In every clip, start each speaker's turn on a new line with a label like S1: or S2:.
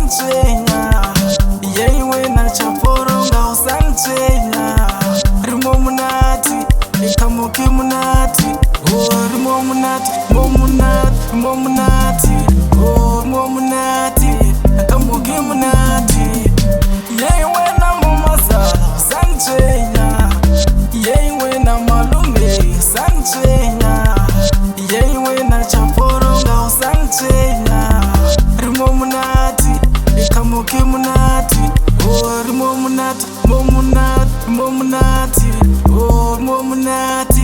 S1: sanchenya yewe na chaporonga usanchenya rimo munati ikamuki munati oh rimo munati oh rimo munati ikamuki munati yewe na mamaza sanchenya yewe na malume sanchenya yewe na chaporonga usanchenya rimo munati ikamuki munati oh rimo munati oh rimo munati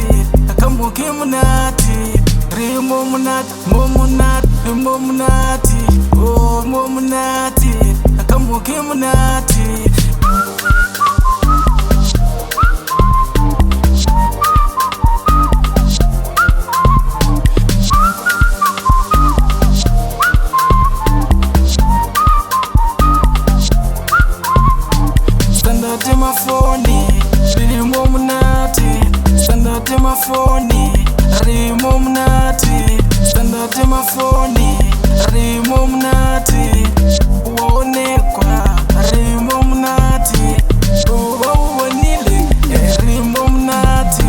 S1: ikamuki munati rimo munati rimo munati oh rimo munati ikamuki munati. Standard mafoni rimo munati standard mafoni rimo munati standard mafoni rimo munati uonekwa rimo munati uonile rimo munati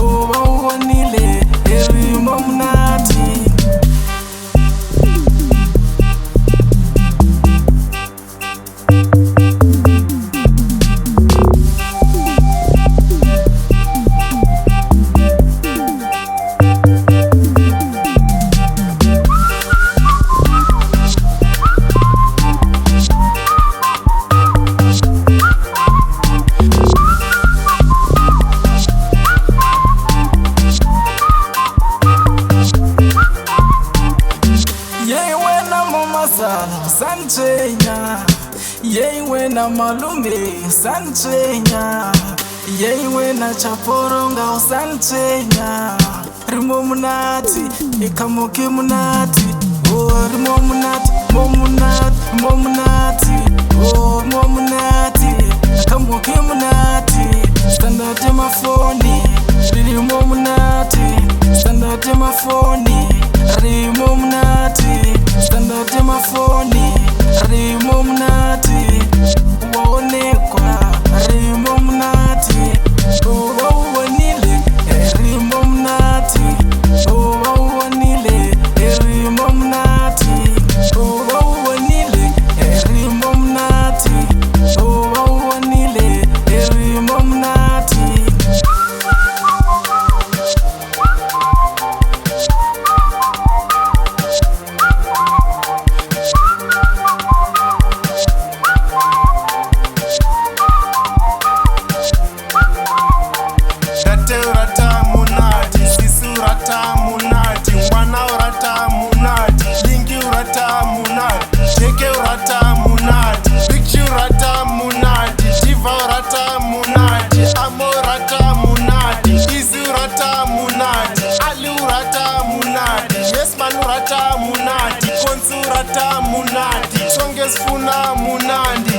S1: uonile rimo munati. Sanchenya yewe na malume sanchenya yewe na chaporonga sanchenya rimo munati ikamuki munati oh rimo munati oh rimo munati ikamuki munati standard mafoni rimo munati standard mafoni rimo munati standard mafoni rimo munati uonekwa rimo munati uonile rimo munati uonile rimo munati uonile rimo munati uonile rimo munati.
S2: Munati, konsurata munati, songesfuna munandi.